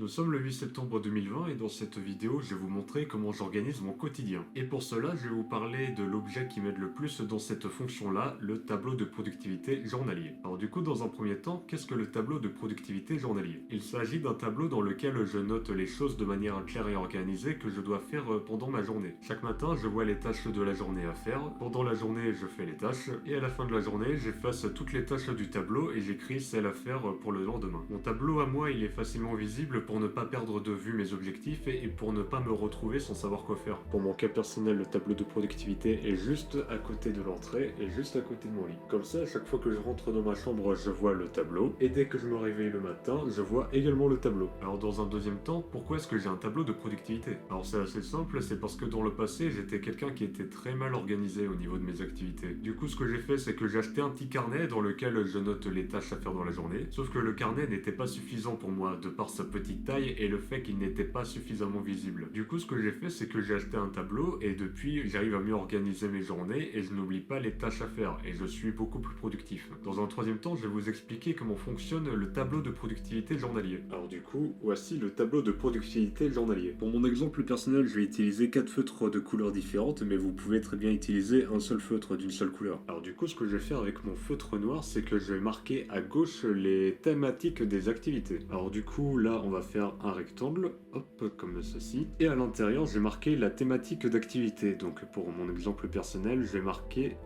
Nous sommes le 8 septembre 2020 et dans cette vidéo, je vais vous montrer comment j'organise mon quotidien. Et pour cela, je vais vous parler de l'objet qui m'aide le plus dans cette fonction-là, le tableau de productivité journalier. Alors du coup, dans un premier temps, qu'est-ce que le tableau de productivité journalier? Il s'agit d'un tableau dans lequel je note les choses de manière claire et organisée que je dois faire pendant ma journée. Chaque matin, je vois les tâches de la journée à faire. Pendant la journée, je fais les tâches. Et à la fin de la journée, j'efface toutes les tâches du tableau et j'écris celles à faire pour le lendemain. Mon tableau à moi, il est facilement visible pour ne pas perdre de vue mes objectifs et pour ne pas me retrouver sans savoir quoi faire. Pour mon cas personnel, le tableau de productivité est juste à côté de l'entrée et juste à côté de mon lit. Comme ça, à chaque fois que je rentre dans ma chambre, je vois le tableau et dès que je me réveille le matin, je vois également le tableau. Alors dans un deuxième temps, pourquoi est-ce que j'ai un tableau de productivité? Alors c'est assez simple, c'est parce que dans le passé, j'étais quelqu'un qui était très mal organisé au niveau de mes activités. Du coup, ce que j'ai fait, c'est que j'ai acheté un petit carnet dans lequel je note les tâches à faire dans la journée, sauf que le carnet n'était pas suffisant pour moi de par sa petite taille et le fait qu'il n'était pas suffisamment visible. Du coup, ce que j'ai fait, c'est que j'ai acheté un tableau et depuis, j'arrive à mieux organiser mes journées et je n'oublie pas les tâches à faire et je suis beaucoup plus productif. Dans un troisième temps, je vais vous expliquer comment fonctionne le tableau de productivité journalier. Alors du coup, voici le tableau de productivité journalier. Pour mon exemple personnel, je vais utiliser 4 feutres de couleurs différentes, mais vous pouvez très bien utiliser un seul feutre d'une seule couleur. Alors du coup, ce que je vais faire avec mon feutre noir, c'est que je vais marquer à gauche les thématiques des activités. Alors du coup, là, on va faire un rectangle, hop, comme ceci. Et à l'intérieur, j'ai marqué la thématique d'activité. Donc pour mon exemple personnel, je vais marquer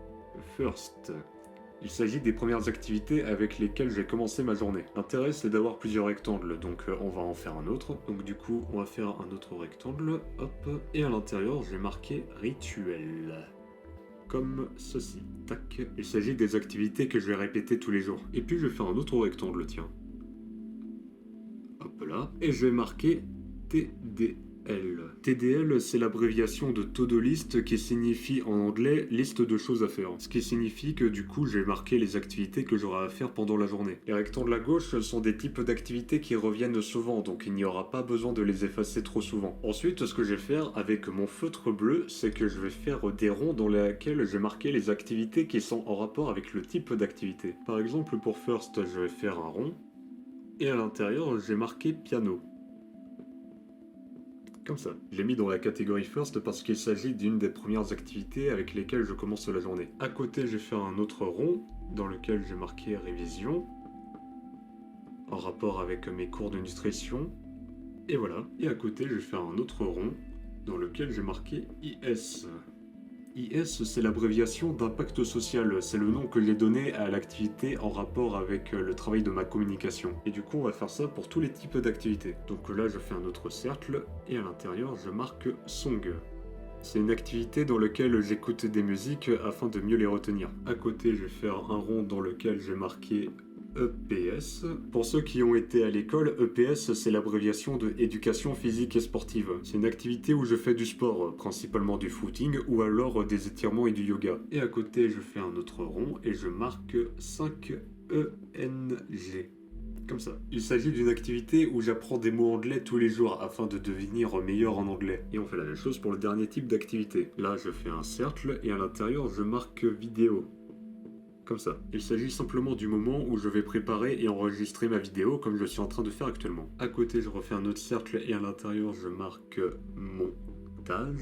First. Il s'agit des premières activités avec lesquelles j'ai commencé ma journée. L'intérêt, c'est d'avoir plusieurs rectangles, donc on va en faire un autre. Donc du coup, on va faire un autre rectangle, hop. Et à l'intérieur, je vais marquer rituel. Comme ceci. Tac. Il s'agit des activités que je vais répéter tous les jours. Et puis je vais faire un autre rectangle, tiens. Hop là. Et je vais marquer TDL. TDL, c'est l'abréviation de to-do list qui signifie en anglais liste de choses à faire. Ce qui signifie que du coup, je vais marquer les activités que j'aurai à faire pendant la journée. Les rectangles à gauche sont des types d'activités qui reviennent souvent, donc il n'y aura pas besoin de les effacer trop souvent. Ensuite, ce que je vais faire avec mon feutre bleu, c'est que je vais faire des ronds dans lesquels je vais marquer les activités qui sont en rapport avec le type d'activité. Par exemple, pour First, je vais faire un rond. Et à l'intérieur, j'ai marqué piano. Comme ça. Je l'ai mis dans la catégorie First parce qu'il s'agit d'une des premières activités avec lesquelles je commence la journée. À côté, j'ai fait un autre rond dans lequel j'ai marqué révision en rapport avec mes cours de nutrition. Et voilà. Et à côté, je vais faire un autre rond dans lequel j'ai marqué IS. IS, c'est l'abréviation d'impact social. C'est le nom que j'ai donné à l'activité en rapport avec le travail de ma communication. Et du coup, on va faire ça pour tous les types d'activités. Donc là, je fais un autre cercle et à l'intérieur, je marque song. C'est une activité dans laquelle j'écoute des musiques afin de mieux les retenir. À côté, je vais faire un rond dans lequel j'ai marqué EPS. Pour ceux qui ont été à l'école, EPS c'est l'abréviation de éducation physique et sportive. C'est une activité où je fais du sport, principalement du footing ou alors des étirements et du yoga. Et à côté, je fais un autre rond et je marque 5 ENG. Comme ça. Il s'agit d'une activité où j'apprends des mots anglais tous les jours afin de devenir meilleur en anglais. Et on fait la même chose pour le dernier type d'activité. Là, je fais un cercle et à l'intérieur, je marque vidéo. Comme ça. Il s'agit simplement du moment où je vais préparer et enregistrer ma vidéo comme je suis en train de faire actuellement. À côté, je refais un autre cercle et à l'intérieur, je marque montage.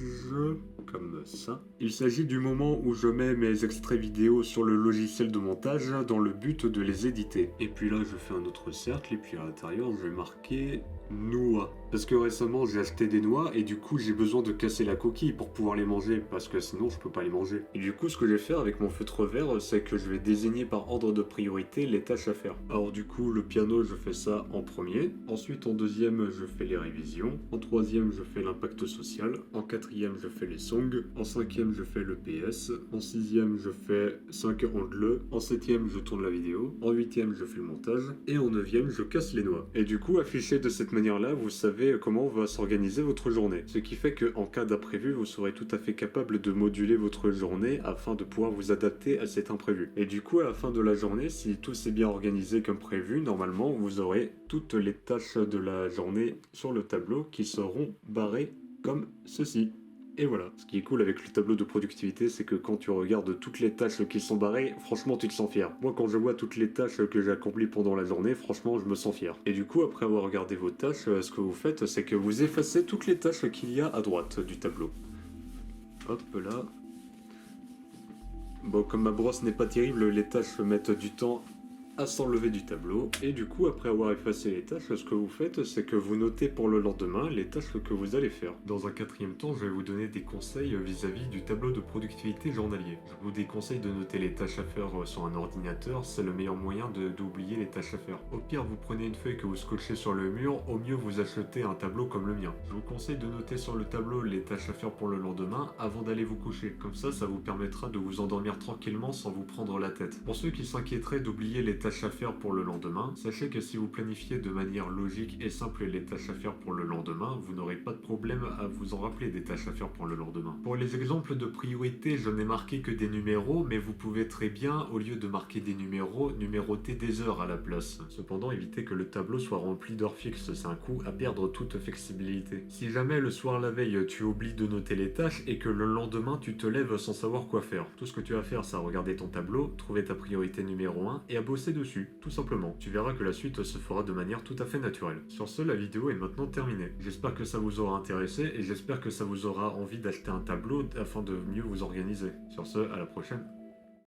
Comme ça. Il s'agit du moment où je mets mes extraits vidéo sur le logiciel de montage dans le but de les éditer. Et puis là, je fais un autre cercle et puis à l'intérieur, je vais marquer noix. Parce que récemment, j'ai acheté des noix et du coup, j'ai besoin de casser la coquille pour pouvoir les manger parce que sinon, je peux pas les manger. Et du coup, ce que je vais faire avec mon feutre vert, c'est que je vais désigner par ordre de priorité les tâches à faire. Alors du coup, le piano, je fais ça en premier. Ensuite, en deuxième, je fais les révisions. En troisième, je fais l'impact social. En quatrième, je fais les songs. En cinquième, je fais le PS. En sixième, je fais 5 angles. En septième, je tourne la vidéo. En huitième, je fais le montage. Et en neuvième, je casse les noix. Et du coup, affiché de cette manière-là, vous savez comment va s'organiser votre journée. Ce qui fait qu'en cas d'imprévu, vous serez tout à fait capable de moduler votre journée afin de pouvoir vous adapter à cet imprévu. Et du coup, à la fin de la journée, si tout s'est bien organisé comme prévu, normalement, vous aurez toutes les tâches de la journée sur le tableau qui seront barrées comme ceci. Et voilà, ce qui est cool avec le tableau de productivité, c'est que quand tu regardes toutes les tâches qui sont barrées, franchement tu te sens fier. Moi quand je vois toutes les tâches que j'ai accomplies pendant la journée, franchement je me sens fier. Et du coup après avoir regardé vos tâches, ce que vous faites c'est que vous effacez toutes les tâches qu'il y a à droite du tableau. Hop là. Bon, comme ma brosse n'est pas terrible, les tâches mettent du temps à s'enlever du tableau. Et du coup, après avoir effacé les tâches, ce que vous faites, c'est que vous notez pour le lendemain les tâches que vous allez faire. Dans un quatrième temps, je vais vous donner des conseils vis-à-vis du tableau de productivité journalier. Je vous déconseille de noter les tâches à faire sur un ordinateur, c'est le meilleur moyen d'oublier les tâches à faire. Au pire, vous prenez une feuille que vous scotchez sur le mur, au mieux vous achetez un tableau comme le mien. Je vous conseille de noter sur le tableau les tâches à faire pour le lendemain avant d'aller vous coucher. Comme ça vous permettra de vous endormir tranquillement sans vous prendre la tête. Pour ceux qui s'inquiéteraient d'oublier les tâches à faire pour le lendemain, sachez que si vous planifiez de manière logique et simple les tâches à faire pour le lendemain, vous n'aurez pas de problème à vous en rappeler des tâches à faire pour le lendemain. Pour les exemples de priorité, je n'ai marqué que des numéros, mais vous pouvez très bien, au lieu de marquer des numéros, numéroter des heures à la place. Cependant, évitez que le tableau soit rempli d'heures fixes, c'est un coup à perdre toute flexibilité. Si jamais le soir la veille, tu oublies de noter les tâches et que le lendemain tu te lèves sans savoir quoi faire, tout ce que tu vas faire, c'est regarder ton tableau, trouver ta priorité numéro 1 et à bosser dessus. Tout simplement. Tu verras que la suite se fera de manière tout à fait naturelle. Sur ce, la vidéo est maintenant terminée. J'espère que ça vous aura intéressé et j'espère que ça vous aura envie d'acheter un tableau afin de mieux vous organiser. Sur ce, à la prochaine.